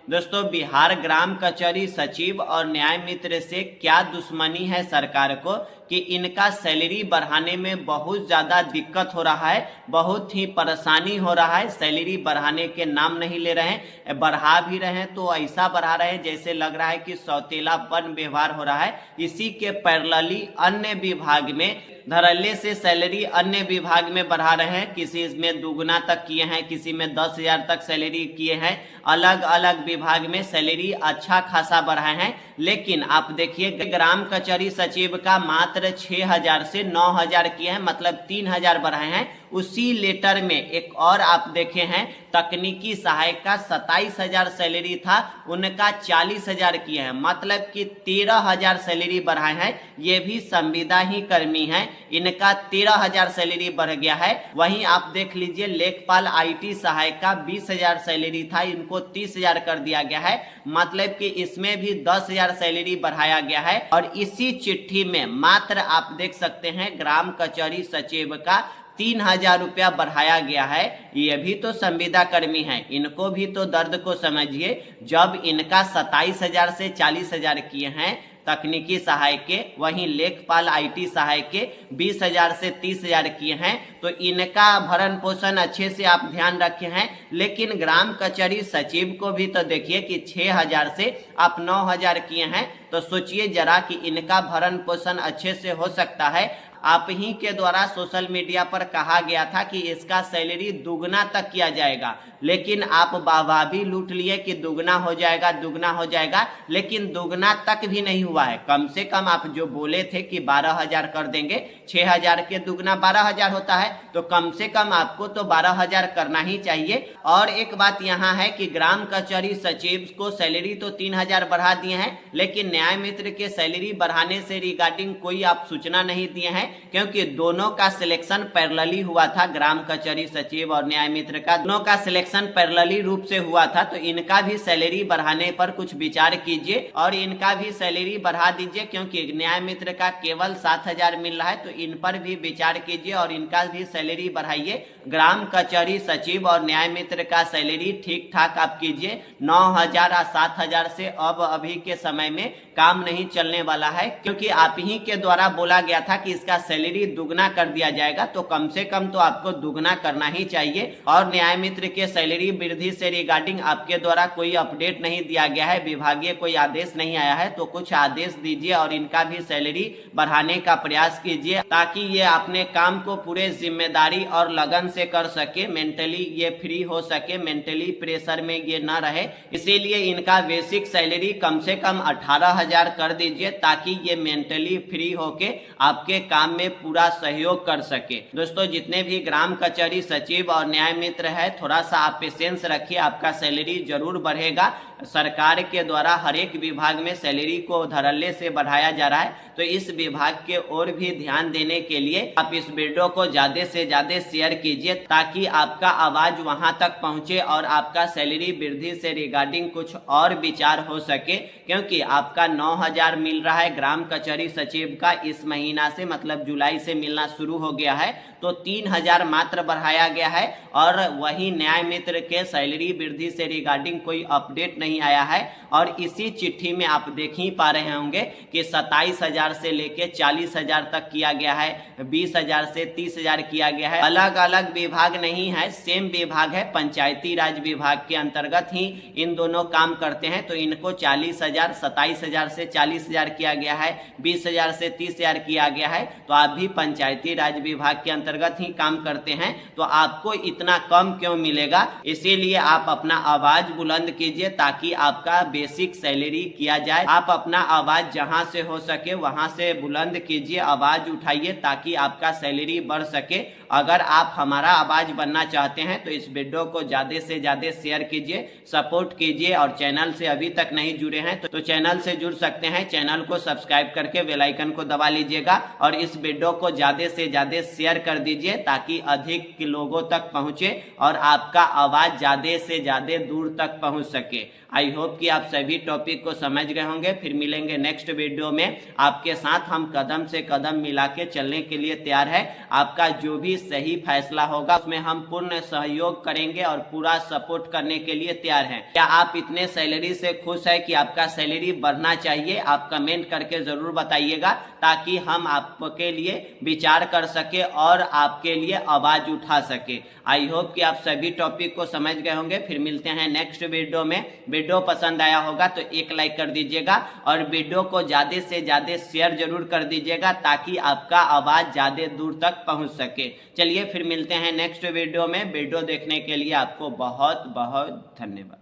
दोस्तों, बिहार ग्राम कचहरी सचिव और न्याय मित्र से क्या दुश्मनी है सरकार को कि इनका सैलरी बढ़ाने में बहुत ज़्यादा दिक्कत हो रहा है, बहुत ही परेशानी हो रहा है। सैलरी बढ़ाने के नाम नहीं ले रहे हैं, बढ़ा भी रहे हैं तो ऐसा बढ़ा रहे हैं जैसे लग रहा है कि सौतेलापन व्यवहार हो रहा है। इसी के पैरेलली अन्य विभाग में धड़ल्ले से सैलरी अन्य विभाग में बढ़ा रहे हैं। किसी में दुगुना तक किए हैं, किसी में 10,000 तक सैलरी किए हैं। अलग अलग विभाग में सैलरी अच्छा खासा बढ़ाए हैं। लेकिन आप देखिए, ग्राम कचहरी सचिव का मात्र 6,000 से 9,000 किए हैं, मतलब 3,000 बढ़ाए हैं। उसी लेटर में एक और आप देखे हैं, तकनीकी सहायक का 27,000 सैलरी था, उनका 40,000 किए हैं, मतलब कि 13,000 सैलरी बढ़ाए हैं। ये भी संविदा ही कर्मी हैं, इनका 13,000 सैलरी बढ़ गया है। वहीं आप देख लीजिए, लेखपाल IT सहायक का 20,000 सैलरी था, इनको 30,000 कर दिया गया है, मतलब कि इसमें भी 10,000 सैलरी बढ़ाया गया है। और इसी चिट्ठी में मात्र आप देख सकते हैं, ग्राम कचहरी सचिव का 3,000 रुपया बढ़ाया गया है। ये भी तो संविदा कर्मी हैं, इनको भी तो दर्द को समझिए। जब इनका 27,000 से 40,000 किए हैं तकनीकी सहायक के, वहीं लेखपाल IT सहायक के 20,000 से 30,000 किए हैं, तो इनका भरण पोषण अच्छे से आप ध्यान रखे हैं। लेकिन ग्राम कचहरी सचिव को भी तो देखिए कि 6,000 से आप 9,000 किए हैं, तो सोचिए जरा कि इनका भरण पोषण अच्छे से हो सकता है। आप ही के द्वारा सोशल मीडिया पर कहा गया था कि इसका सैलरी दुगना तक किया जाएगा, लेकिन आप वाहवाही भी लूट लिए कि दुगना हो जाएगा, दुगना हो जाएगा, लेकिन दुगना तक भी नहीं हुआ है। कम से कम आप जो बोले थे कि 12,000 कर देंगे, 6,000 के दुगना 12,000 होता है, तो कम से कम आपको तो 12,000 करना ही चाहिए। और एक बात यहाँ है कि ग्राम कचहरी सचिव को सैलरी तो 3,000 बढ़ा दिए हैं, लेकिन न्याय मित्र के सैलरी बढ़ाने से रिगार्डिंग कोई आप सूचना नहीं दिए हैं, क्योंकि दोनों का सिलेक्शन पैरेलली हुआ था। ग्राम कचहरी सचिव और न्याय मित्र का दोनों का सिलेक्शन पैरेलली रूप से हुआ था, तो इनका भी सैलरी बढ़ाने पर कुछ विचार कीजिए और इनका भी सैलरी बढ़ा दीजिए, क्योंकि न्याय मित्र का केवल 7,000 मिल रहा है, तो इन पर भी विचार कीजिए और इनका भी सैलरी बढ़ाइए। ग्राम कचहरी सचिव और न्याय मित्र का सैलरी ठीक ठाक आप कीजिए। 9,000 और 7,000 से अब अभी के समय में काम नहीं चलने वाला है, क्योंकि आप ही के द्वारा बोला गया था कि इसका सैलरी दुगना कर दिया जाएगा, तो कम से कम तो आपको दुगना करना ही चाहिए। और न्याय मित्र के सैलरी वृद्धि से रिगार्डिंग आपके द्वारा कोई अपडेट नहीं दिया गया है, विभागीय कोई आदेश नहीं आया है, तो कुछ आदेश दीजिए और इनका भी सैलरी बढ़ाने का प्रयास कीजिए, ताकि ये अपने काम को पूरे जिम्मेदारी और लगन से कर सके, मेंटली ये फ्री हो सके, मेंटली प्रेशर में ये न रहे। इसीलिए इनका बेसिक सैलरी कम से कम 18,000 कर दीजिए, ताकि ये मेंटली फ्री होके आपके काम में पूरा सहयोग कर सके। दोस्तों, जितने भी ग्राम कचहरी सचिव और न्याय मित्र है, थोड़ा सा आप पेशेंस रखिए, आपका सैलरी जरूर बढ़ेगा। सरकार के द्वारा हर एक विभाग में सैलरी को धड़ल्ले से बढ़ाया जा रहा है, तो इस विभाग के ओर भी ध्यान देने के लिए आप इस वीडियो को ज्यादा से ज्यादा शेयर कीजिए, ताकि आपका आवाज वहां तक पहुंचे और आपका सैलरी वृद्धि से रिगार्डिंग कुछ और विचार हो सके। क्योंकि आपका 9,000 मिल रहा है ग्राम कचहरी सचिव का, इस महीना से मतलब जुलाई से मिलना शुरू हो गया है, तो 3,000 मात्र बढ़ाया गया है। और वही न्याय मित्र के सैलरी वृद्धि से रिगार्डिंग कोई अपडेट नहीं आया है। और इसी चिट्ठी में आप देख ही पा रहे होंगे कि 27,000 से लेके 40,000 तक किया गया है, 20,000 से 30,000 किया गया है। अलग अलग विभाग नहीं है, सेम विभाग है, पंचायती राज विभाग के अंतर्गत ही इन दोनों काम करते हैं। तो इनको 40,000, 27,000 से 40,000 किया गया है, 20,000 से 30,000 किया गया है। तो आप भी पंचायती राज विभाग के अंतर्गत ही काम करते हैं, तो आपको इतना कम क्यों मिलेगा? इसीलिए आप अपना आवाज बुलंद कीजिए, ताकि आपका बेसिक सैलरी किया जाए। आप अपना आवाज जहां से हो सके वहां से बुलंद कीजिए, आवाज उठाइए, ताकि आपका सैलरी बढ़ सके। अगर आप हमारा आवाज बनना चाहते हैं तो इस वीडियो को ज्यादा से ज्यादा शेयर कीजिए, सपोर्ट कीजिए। और चैनल से अभी तक नहीं जुड़े हैं तो चैनल से जुड़ सकते हैं, चैनल को सब्सक्राइब करके बेल आइकन को दबा लीजिएगा और इस वीडियो को ज़्यादा से ज़्यादा शेयर कर दीजिए ताकि अधिक लोगों तक पहुँचे और आपका आवाज़ ज़्यादा से ज़्यादा दूर तक पहुँच सके। आई होप कि आप सभी टॉपिक को समझ गए होंगे। फिर मिलेंगे नेक्स्ट वीडियो में। आपके साथ हम कदम से कदम मिला के चलने के लिए तैयार है। आपका जो भी सही फैसला होगा उसमें हम पूर्ण सहयोग करेंगे और पूरा सपोर्ट करने के लिए तैयार हैं। क्या आप इतने सैलरी से खुश है कि आपका सैलरी बढ़ना चाहिए? आप कमेंट करके जरूर बताइएगा ताकि हम आपके लिए विचार कर सके और आपके लिए आवाज उठा सके। आई होप कि आप सभी टॉपिक को समझ गए होंगे। फिर मिलते हैं नेक्स्ट वीडियो में। वीडियो पसंद आया होगा तो एक लाइक कर दीजिएगा और वीडियो को ज्यादा से ज्यादा शेयर जरूर कर दीजिएगा ताकि आपका आवाज ज्यादा दूर तक पहुंच सके। चलिए फिर मिलते हैं नेक्स्ट वीडियो में। वीडियो देखने के लिए आपको बहुत बहुत धन्यवाद।